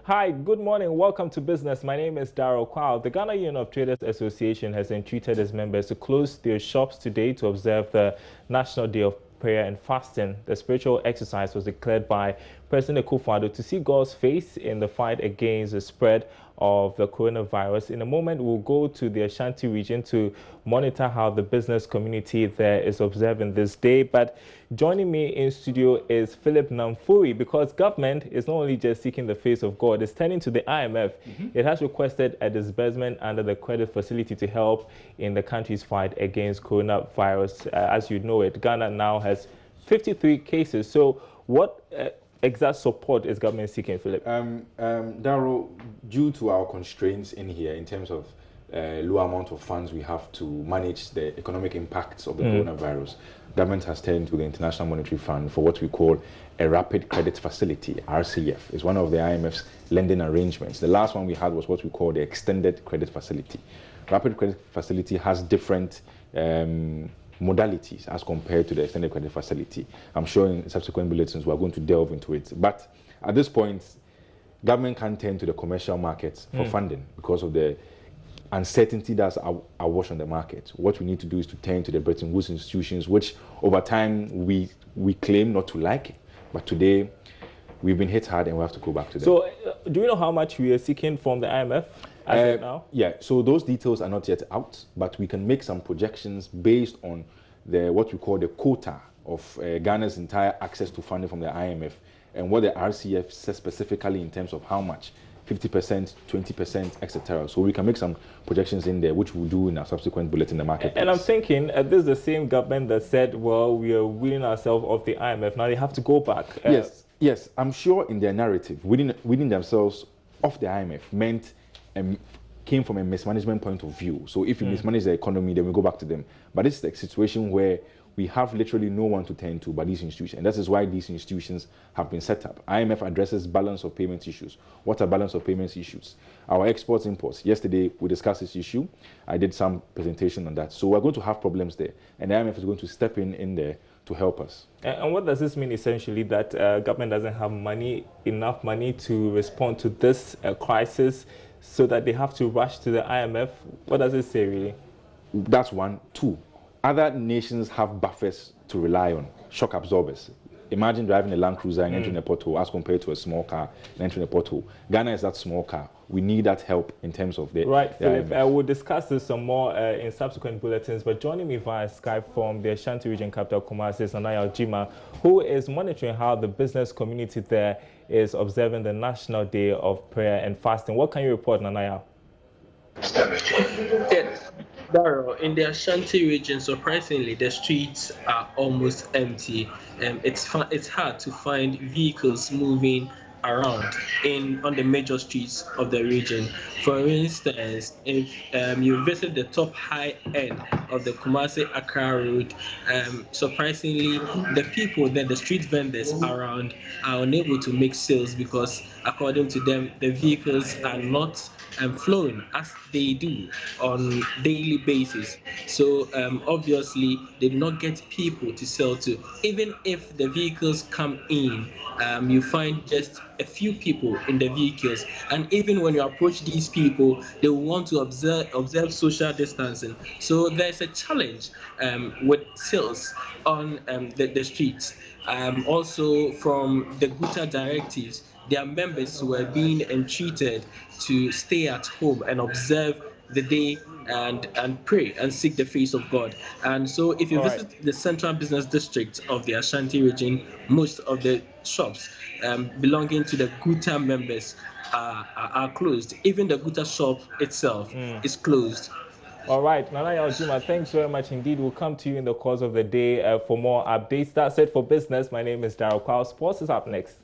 Hi, good morning. Welcome to Business. My name is Darryl Kwao. The Ghana Union of Traders Association has entreated its members to close their shops today to observe the National Day of Prayer and Fasting. The spiritual exercise was declared by President Akufo-Addo to see God's face in the fight against the spread of the coronavirus. In a moment, we'll go to the Ashanti region to monitor how the business community there is observing this day. But joining me in studio is Philip Namfuri, because government is not only just seeking the face of God, it's turning to the IMF. It has requested a disbursement under the credit facility to help in the country's fight against coronavirus. As you know it, Ghana now has 53 cases. So what exact support is government seeking, Philip? Darryl, due to our constraints in here in terms of low amount of funds we have to manage the economic impacts of the coronavirus, government has turned to the International Monetary Fund for what we call a rapid credit facility, RCF. It's one of the IMF's lending arrangements. The last one we had was what we call the extended credit facility. Rapid credit facility has different modalities as compared to the extended credit facility. I'm sure in subsequent bulletins we are going to delve into it. But at this point, government can't turn to the commercial markets for funding because of the uncertainty that's awash on the market. What we need to do is to turn to the Bretton Woods institutions, which over time we claim not to like, but today we've been hit hard and we have to go back to them. So do you know how much we are seeking from the IMF as of now? Yeah, so those details are not yet out, but we can make some projections based on what we call the quota of Ghana's entire access to funding from the IMF and what the RCF says specifically in terms of how much, 50%, 20%, etc. So we can make some projections in there, which we'll do in our subsequent bulletin in the marketplace. And I'm thinking, this is the same government that said, well, we are weaning ourselves off the IMF. Now they have to go back. Yes. I'm sure in their narrative, weaning themselves off the IMF meant came from a mismanagement point of view. So if you mismanage the economy, then we go back to them. But this is a situation where we have literally no one to turn to but these institutions. And that is why these institutions have been set up. IMF addresses balance of payments issues. What are balance of payments issues? Our exports, imports. Yesterday, we discussed this issue. I did some presentation on that. So we're going to have problems there. And the IMF is going to step in there to help us. And what does this mean essentially? That government doesn't have enough money to respond to this crisis, so that they have to rush to the IMF? What does it say really? That's one. Two, other nations have buffers to rely on, shock absorbers. Imagine driving a Land Cruiser and entering a pothole as compared to a small car and entering a pothole. Ghana is that small car. We need that help in terms of the Philip. We'll discuss this some more in subsequent bulletins, but joining me via Skype from the Ashanti region capital, Kumasi, is Nanaya Ojima, who is monitoring how the business community there is observing the National Day of Prayer and Fasting. What can you report, Nanaya? Yes, Darryl, in the Ashanti region, surprisingly, the streets are almost empty. It's hard to find vehicles moving around on the major streets of the region. For instance, if you visit the top high end of the Kumasi-Accra road, surprisingly, the people there, the street vendors around, are unable to make sales because, according to them, the vehicles are not flowing as they do on daily basis. So obviously they do not get people to sell to. Even if the vehicles come in, you find just a few people in the vehicles, and even when you approach these people, they will want to observe social distancing. So there's a challenge with sales on the streets. Also from the Guta directives, their members were being entreated to stay at home and observe the day and pray and seek the face of God. And so if you visit the central business district of the Ashanti region, most of the shops belonging to the Guta members are closed. Even the Guta shop itself is closed. All right, Nanaya Ojima, thanks very much indeed. We'll come to you in the course of the day for more updates. That's it for business. My name is Darryl Kwao. Sports is up next.